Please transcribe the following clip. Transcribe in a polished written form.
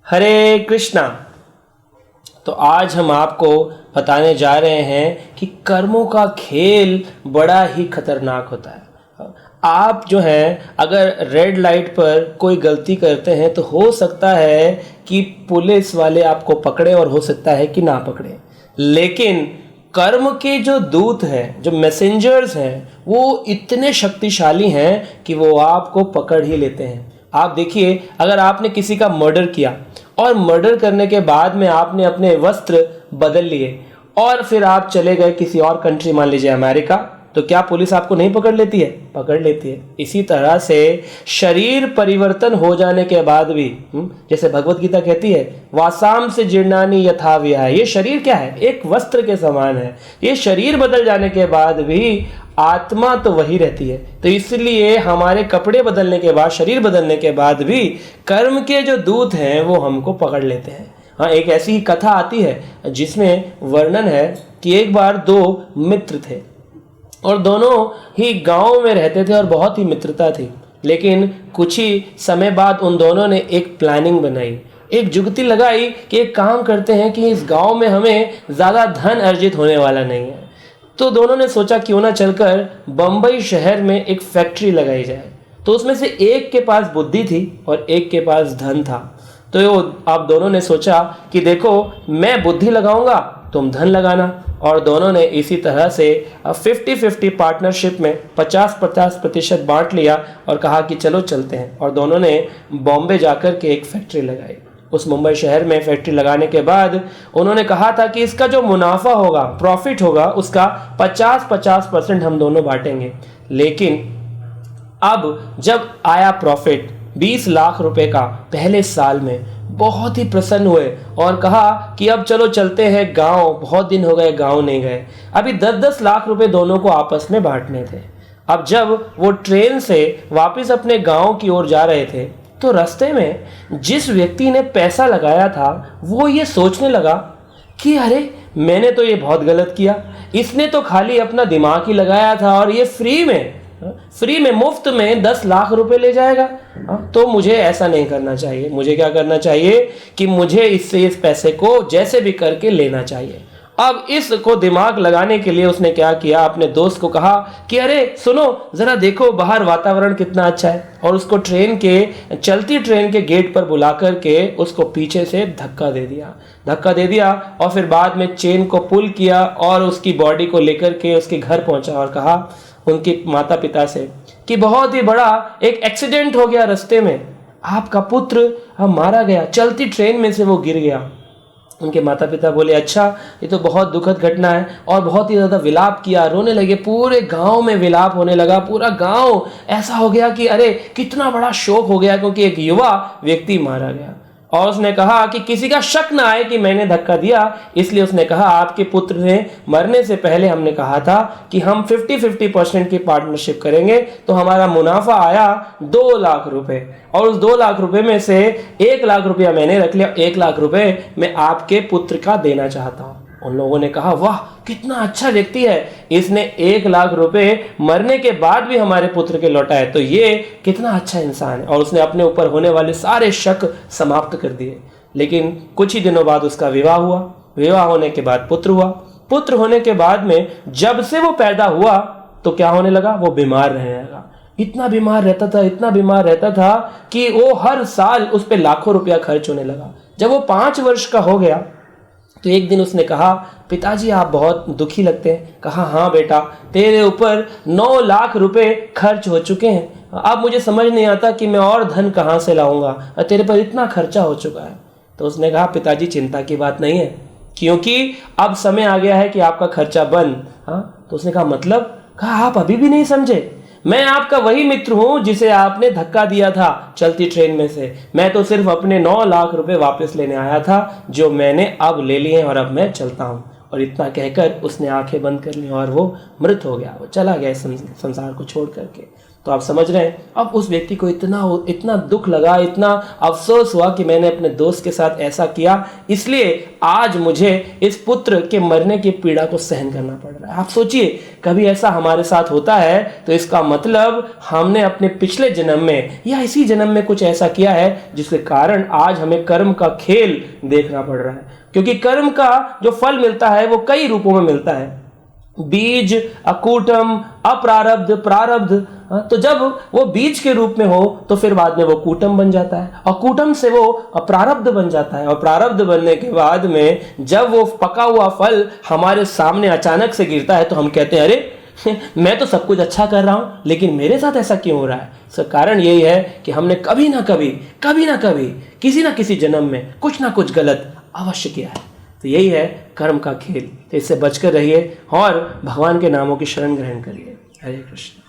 हरे कृष्णा। तो आज हम आपको बताने जा रहे हैं कि कर्मों का खेल बड़ा ही खतरनाक होता है। आप जो हैं अगर रेड लाइट पर कोई गलती करते हैं तो हो सकता है कि पुलिस वाले आपको पकड़े और हो सकता है कि ना पकड़े, लेकिन कर्म के जो दूत हैं, जो मैसेंजर्स हैं, वो इतने शक्तिशाली हैं कि वो आपको पकड़ ही लेते हैं। आप देखिए, अगर आपने किसी का मर्डर किया और मर्डर करने के बाद में आपने अपने वस्त्र बदल लिए और फिर आप चले गए किसी और कंट्री, मान लीजिए अमेरिका, तो क्या पुलिस आपको नहीं पकड़ लेती है? पकड़ लेती है। इसी तरह से शरीर परिवर्तन हो जाने के बाद भी जैसे भगवत गीता कहती है, वासाम से जीर्णानि यथा विहाय, ये शरीर क्या है? एक वस्त्र के समान है। ये शरीर बदल जाने के बाद भी आत्मा तो वही रहती है। तो इसलिए हमारे कपड़े बदलने के बाद, शरीर बदलने के बाद भी कर्म के जो दूत हैं वो हमको पकड़ लेते हैं। हाँ, एक ऐसी ही कथा आती है जिसमें वर्णन है कि एक बार दो मित्र थे और दोनों ही गांव में रहते थे और बहुत ही मित्रता थी। लेकिन कुछ ही समय बाद उन दोनों ने एक प्लानिंग बनाई, एक जुगती लगाई कि एक काम करते हैं कि इस गांव में हमें ज़्यादा धन अर्जित होने वाला नहीं है। तो दोनों ने सोचा क्यों ना चलकर बम्बई शहर में एक फैक्ट्री लगाई जाए। तो उसमें से एक के पास बुद्धि थी और एक के पास धन था। तो आप दोनों ने सोचा कि देखो, मैं बुद्धि लगाऊंगा, तुम धन लगाना। और दोनों ने इसी तरह से 50-50 पार्टनरशिप में 50-50% बांट लिया और कहा कि चलो चलते हैं। और दोनों ने बॉम्बे जाकर के एक फैक्ट्री लगाई। उस मुंबई शहर में फैक्ट्री लगाने के बाद उन्होंने कहा था कि इसका जो मुनाफा होगा, प्रॉफिट होगा, उसका 50-50% हम दोनों बांटेंगे। लेकिन अब जब आया प्रॉफिट 20 लाख रुपए का पहले साल में, बहुत ही प्रसन्न हुए और कहा कि अब चलो चलते हैं गांव, बहुत दिन हो गए गांव नहीं गए। अभी 10-10 लाख रुपए दोनों को आपस में बांटने थे। अब जब वो ट्रेन से वापस अपने गांव की ओर जा रहे थे तो रास्ते में जिस व्यक्ति ने पैसा लगाया था वो ये सोचने लगा कि अरे, मैंने तो ये बहुत गलत किया। इसने तो खाली अपना दिमाग ही लगाया था और ये फ्री में मुफ्त में 10 लाख रुपए ले जाएगा। तो मुझे ऐसा नहीं करना चाहिए। मुझे क्या करना चाहिए कि मुझे इससे इस पैसे को जैसे भी करके लेना चाहिए। अब इसको दिमाग लगाने के लिए उसने क्या किया, अपने दोस्त को कहा कि अरे सुनो, जरा देखो बाहर वातावरण कितना अच्छा है। और उसको चलती ट्रेन के गेट पर बुला करके उसको पीछे से धक्का दे दिया और फिर बाद में चेन को पुल किया और उसकी बॉडी को लेकर के उसके घर पहुंचा और कहा उनके माता पिता से कि बहुत ही बड़ा एक एक्सीडेंट हो गया रास्ते में, आपका पुत्र मारा गया, चलती ट्रेन में से वो गिर गया। उनके माता पिता बोले, अच्छा, ये तो बहुत दुखद घटना है, और बहुत ही ज़्यादा विलाप किया, रोने लगे। पूरे गांव में विलाप होने लगा। पूरा गांव ऐसा हो गया कि अरे कितना बड़ा शोक हो गया, क्योंकि एक युवा व्यक्ति मारा गया। और उसने कहा कि किसी का शक ना आए कि मैंने धक्का दिया, इसलिए उसने कहा आपके पुत्र ने मरने से पहले हमने कहा था कि हम 50-50% की पार्टनरशिप करेंगे। तो हमारा मुनाफा आया 2 लाख रुपए, और उस 2 लाख रुपए में से 1 लाख रुपया मैंने रख लिया, 1 लाख रुपए मैं आपके पुत्र का देना चाहता हूँ। उन लोगों ने कहा, वाह, कितना अच्छा व्यक्ति है, इसने 1 लाख रुपए मरने के बाद भी हमारे पुत्र के लौटाए, तो ये कितना अच्छा इंसान है। और उसने अपने ऊपर होने वाले सारे शक समाप्त कर दिए। लेकिन कुछ ही दिनों बाद उसका विवाह हुआ। विवाह होने के बाद पुत्र हुआ। पुत्र होने के बाद में जब से वो पैदा हुआ तो क्या होने लगा, वो बीमार रहने लगा। इतना बीमार रहता था कि वो हर साल उस पर लाखों रुपया खर्च होने लगा। जब वो 5 वर्ष का हो गया तो एक दिन उसने कहा, पिताजी आप बहुत दुखी लगते हैं। कहा, हाँ बेटा, तेरे ऊपर 9 लाख रुपए खर्च हो चुके हैं। अब मुझे समझ नहीं आता कि मैं और धन कहाँ से लाऊंगा, तेरे पर इतना खर्चा हो चुका है। तो उसने कहा, पिताजी चिंता की बात नहीं है, क्योंकि अब समय आ गया है कि आपका खर्चा बंद। तो उसने कहा, मतलब? कहा, आप अभी भी नहीं समझे? मैं आपका वही मित्र हूं जिसे आपने धक्का दिया था चलती ट्रेन में से। मैं तो सिर्फ अपने 9 लाख रुपए वापस लेने आया था, जो मैंने अब ले लिए हैं, और अब मैं चलता हूं। और इतना कहकर उसने आंखें बंद कर ली और वो मृत हो गया, वो चला गया इस संसार को छोड़ करके। तो आप समझ रहे हैं, अब उस व्यक्ति को इतना दुख लगा, इतना अफसोस हुआ कि मैंने अपने दोस्त के साथ ऐसा किया, इसलिए आज मुझे इस पुत्र के मरने की पीड़ा को सहन करना पड़ रहा है। आप सोचिए, कभी ऐसा हमारे साथ होता है तो इसका मतलब हमने अपने पिछले जन्म में या इसी जन्म में कुछ ऐसा किया है जिसके कारण आज हमें कर्म का खेल देखना पड़ रहा है। क्योंकि कर्म का जो फल मिलता है वो कई रूपों में मिलता है, बीज, अकूटम, अप्रारब्ध, प्रारब्ध। तो जब वो बीज के रूप में हो तो फिर बाद में वो कूटम बन जाता है, और कूटम से वो प्रारब्ध बन जाता है, और प्रारब्ध बनने के बाद में जब वो पका हुआ फल हमारे सामने अचानक से गिरता है तो हम कहते हैं अरे मैं तो सब कुछ अच्छा कर रहा हूं, लेकिन मेरे साथ ऐसा क्यों हो रहा है। इसका कारण यही है कि हमने कभी ना कभी किसी ना किसी जन्म में कुछ ना कुछ गलत अवश्य किया है। तो यही है कर्म का खेल। तो इससे बचकर रहिए और भगवान के नामों की शरण ग्रहण करिए। हरे कृष्ण।